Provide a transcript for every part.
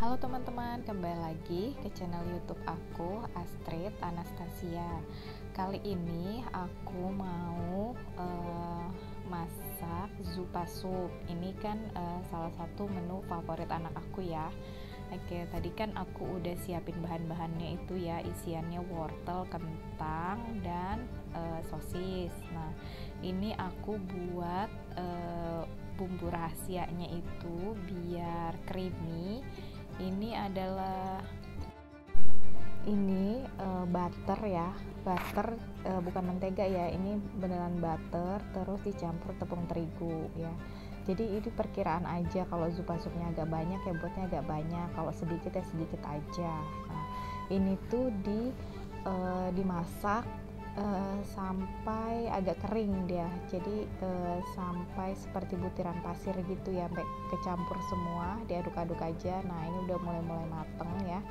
Halo teman-teman, kembali lagi ke channel YouTube aku, Astrid Anastasia. Kali ini aku mau masak zupa sup. Ini kan salah satu menu favorit anak aku ya. Oke, tadi kan aku udah siapin bahan-bahannya itu ya, isiannya wortel, kentang, dan sosis. Nah, ini aku buat bumbu rahasianya itu biar creamy. Ini butter ya, butter, bukan mentega ya, ini beneran butter terus dicampur tepung terigu ya. Jadi ini perkiraan aja, kalau zupa supnya agak banyak ya buatnya agak banyak, kalau sedikit ya sedikit aja. Nah, ini tuh dimasak sampai agak kering dia, jadi sampai seperti butiran pasir gitu ya, sampai kecampur semua, diaduk-aduk aja. Nah, ini udah mulai mateng ya.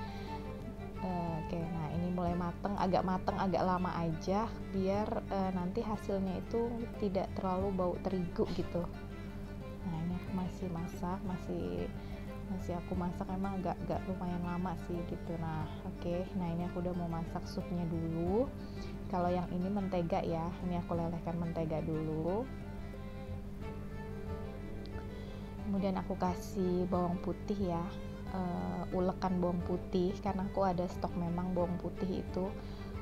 Oke, nah ini mulai mateng agak lama aja biar nanti hasilnya itu tidak terlalu bau terigu gitu. Nah, ini aku masih masak, masih aku masak, emang agak lumayan lama sih gitu. Nah, oke, nah ini aku udah mau masak supnya dulu. Kalau yang ini mentega ya, ini aku lelehkan mentega dulu. Kemudian aku kasih bawang putih ya, ulekan bawang putih, karena aku ada stok memang bawang putih itu.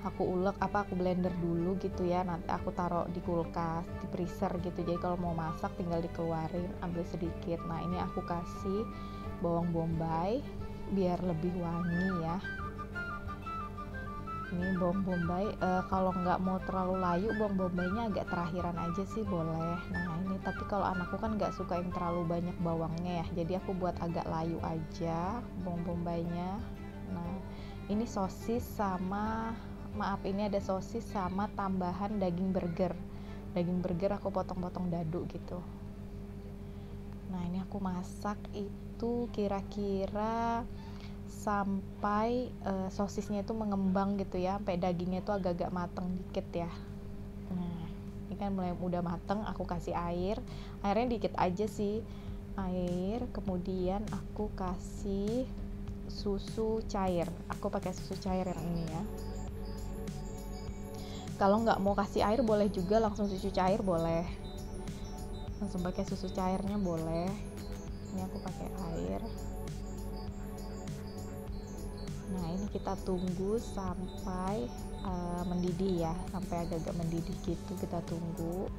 Aku aku blender dulu gitu ya, nanti aku taruh di kulkas, di freezer gitu, jadi kalau mau masak tinggal dikeluarin, ambil sedikit. Nah, ini aku kasih bawang bombay biar lebih wangi ya. Ini bawang bombay, kalau nggak mau terlalu layu, bawang bombaynya agak terakhiran aja sih boleh. Nah, ini tapi kalau anakku kan nggak suka yang terlalu banyak bawangnya ya, jadi aku buat agak layu aja bawang bombaynya. Nah, ini sosis sama, maaf, ini ada sosis sama tambahan daging burger aku potong-potong dadu gitu. Nah, ini aku masak itu kira-kira sampai sosisnya itu mengembang gitu ya, sampai dagingnya itu agak-agak mateng dikit ya. Nah, ini kan mulai udah mateng, aku kasih airnya dikit aja sih, air. Kemudian aku kasih susu cair, aku pakai susu cair yang ini ya. Kalau nggak mau kasih air boleh juga langsung susu cair, boleh langsung pakai susu cairnya boleh. Ini aku pakai air. Nah, ini kita tunggu sampai mendidih ya, sampai agak-agak mendidih gitu, kita tunggu,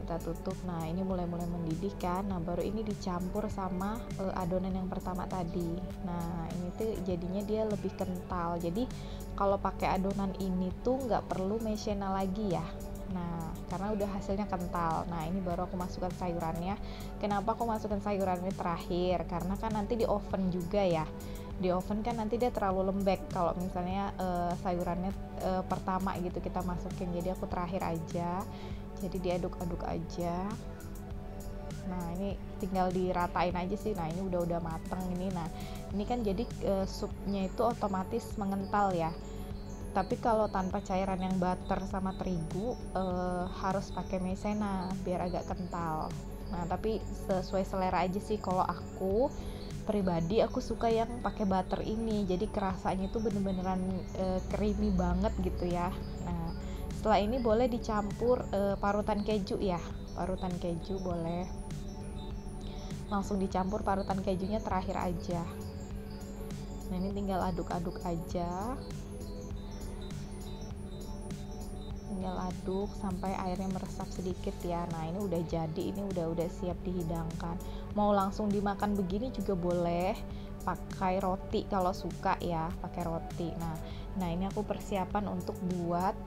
kita tutup. Nah, ini mulai mendidih kan. Nah, baru ini dicampur sama adonan yang pertama tadi. Nah, ini tuh jadinya dia lebih kental, jadi kalau pakai adonan ini tuh nggak perlu maizena lagi ya. Nah, karena udah hasilnya kental. Nah, ini baru aku masukkan sayurannya. Kenapa aku masukkan sayurannya terakhir? Karena kan nanti di oven juga ya, di oven kan nanti dia terlalu lembek kalau misalnya sayurannya pertama gitu kita masukin, jadi aku terakhir aja, jadi diaduk-aduk aja. Nah, ini tinggal diratain aja sih. Nah, ini udah mateng ini. Nah, ini kan jadi supnya itu otomatis mengental ya. Tapi kalau tanpa cairan yang butter sama terigu harus pakai maizena biar agak kental. Nah, tapi sesuai selera aja sih. Kalau aku pribadi aku suka yang pakai butter ini, jadi kerasanya itu bener-beneran creamy banget gitu ya. Nah, setelah ini boleh dicampur parutan keju ya, parutan keju boleh langsung dicampur, parutan kejunya terakhir aja. Nah, ini tinggal aduk-aduk aja, tinggal aduk sampai airnya meresap sedikit ya. Nah, ini udah jadi, ini udah siap dihidangkan. Mau langsung dimakan begini juga boleh, pakai roti kalau suka ya, pakai roti. Nah ini aku persiapan untuk buat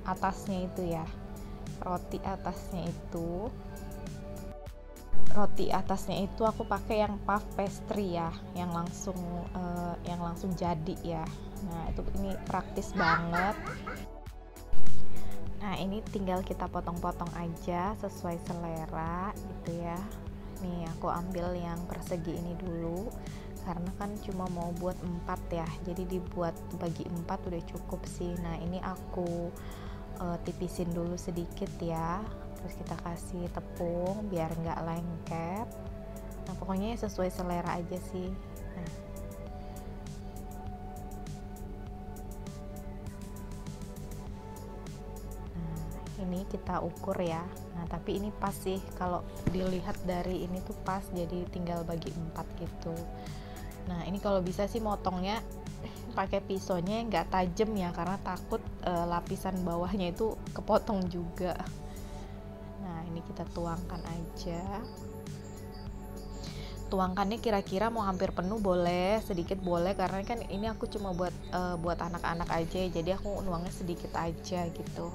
atasnya itu ya, roti atasnya itu aku pakai yang puff pastry ya, yang langsung jadi ya. Nah, ini praktis banget. Nah, ini tinggal kita potong-potong aja sesuai selera gitu ya. Nih, aku ambil yang persegi ini dulu karena kan cuma mau buat 4 ya, jadi dibuat bagi 4 udah cukup sih. Nah, ini aku tipisin dulu sedikit ya, terus kita kasih tepung biar nggak lengket. Nah pokoknya sesuai selera aja sih. Nah, ini kita ukur ya. Nah tapi ini pas sih, kalau dilihat dari ini tuh pas, jadi tinggal bagi 4 gitu. Nah ini kalau bisa sih motongnya pakai pisaunya nggak tajam ya, karena takut lapisan bawahnya itu kepotong juga. Nah ini kita tuangkan aja. Tuangkannya kira-kira mau hampir penuh boleh, sedikit boleh, karena kan ini aku cuma buat anak-anak aja, jadi aku nuangnya sedikit aja gitu.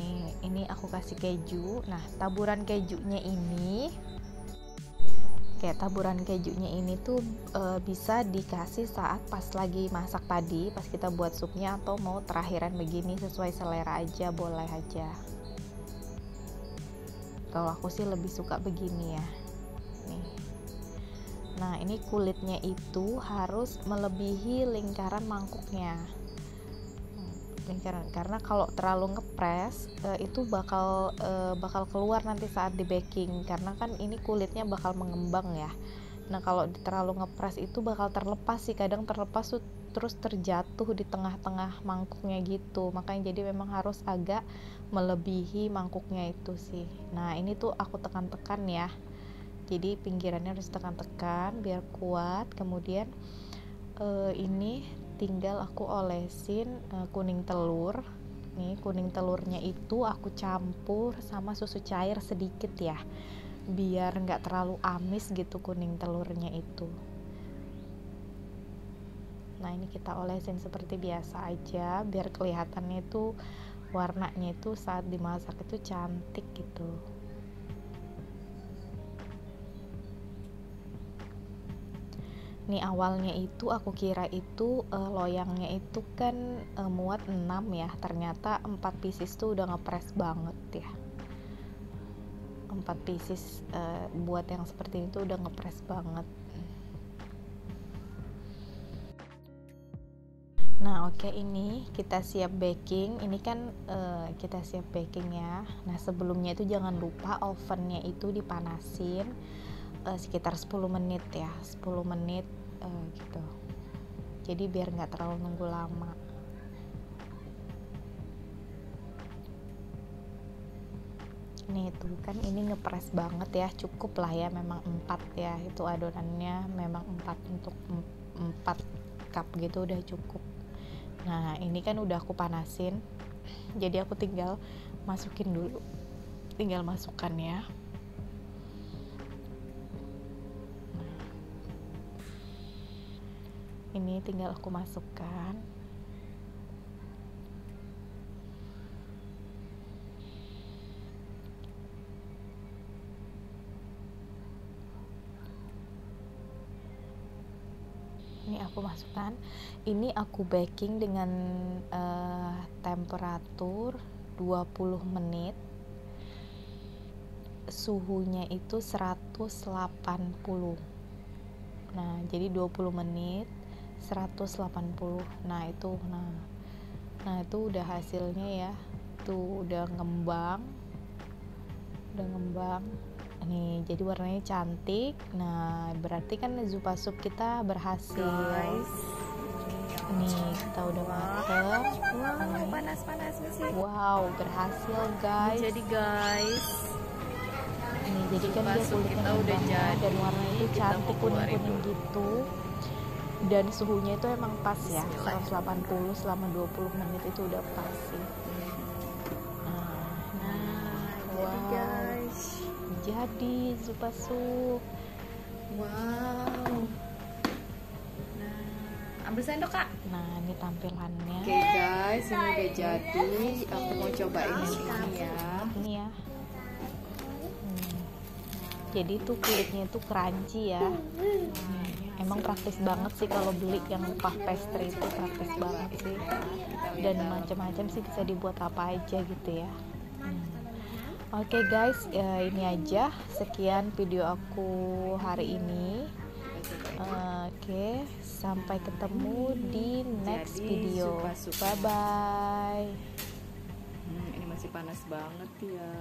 Nih ini aku kasih keju. Nah taburan kejunya ini, kayak taburan kejunya ini tuh bisa dikasih saat pas lagi masak tadi, pas kita buat supnya, atau mau terakhiran begini, sesuai selera aja, boleh aja. Kalau aku sih lebih suka begini ya. Nih. Nah ini kulitnya itu harus melebihi lingkaran mangkuknya. Karena kalau terlalu ngepres itu bakal keluar nanti saat di baking, karena kan ini kulitnya bakal mengembang ya. Nah kalau terlalu ngepres itu bakal terlepas sih, kadang terlepas tuh terus terjatuh di tengah-tengah mangkuknya gitu. Makanya jadi memang harus agak melebihi mangkuknya itu sih. Nah ini tuh aku tekan-tekan ya, jadi pinggirannya harus tekan-tekan biar kuat. Kemudian ini tinggal aku olesin kuning telur. Nih kuning telurnya itu aku campur sama susu cair sedikit ya, biar nggak terlalu amis gitu kuning telurnya itu. Nah ini kita olesin seperti biasa aja, biar kelihatannya itu warnanya itu saat dimasak itu cantik gitu. Nih awalnya itu aku kira itu loyangnya itu kan muat 6 ya, ternyata 4 pieces tuh udah ngepres banget ya. 4 pieces buat yang seperti ini tuh udah ngepres banget. Nah oke, ini kita siap baking. Ini kan kita siap baking ya. Nah sebelumnya itu jangan lupa ovennya itu dipanasin sekitar 10 menit ya, 10 menit gitu, jadi biar nggak terlalu nunggu lama. Nih tuh kan ini ngepres banget ya, cukup lah ya, memang 4 ya, itu adonannya memang 4 untuk 4 cup gitu udah cukup. Nah ini kan udah aku panasin, jadi aku tinggal masukin dulu, tinggal masukkan ya. Ini tinggal aku masukkan. Ini aku masukkan. Ini aku baking dengan temperatur 20 menit. Suhunya itu 180. Nah, jadi 20 menit 180. Nah itu udah hasilnya ya, tuh udah ngembang nih, jadi warnanya cantik. Nah berarti kan zupa sup kita berhasil guys. Nih kita udah mateng. Panas sih. Wow, berhasil guys. Jadi guys, nih jadi kan dia kulitnya udah jadi, dan warnanya itu cantik kuning-kuning gitu. Dan suhunya itu emang pas ya, 180 selama 20 menit itu udah pas sih. wow, guys, jadi zupa sup. Wow. Nah, ambil sendok kak. Nah ini tampilannya. Oke guys, ini udah jadi. Aku mau cobain yang ini ya. Ini ya. Jadi tuh kulitnya itu crunchy ya. Emang praktis banget sih kalau beli yang puff pastry, itu praktis banget sih. Dan macam-macam sih, bisa dibuat apa aja gitu ya. Oke guys, ini aja sekian video aku hari ini. Oke, sampai ketemu di next video. Bye bye. Ini masih panas banget ya.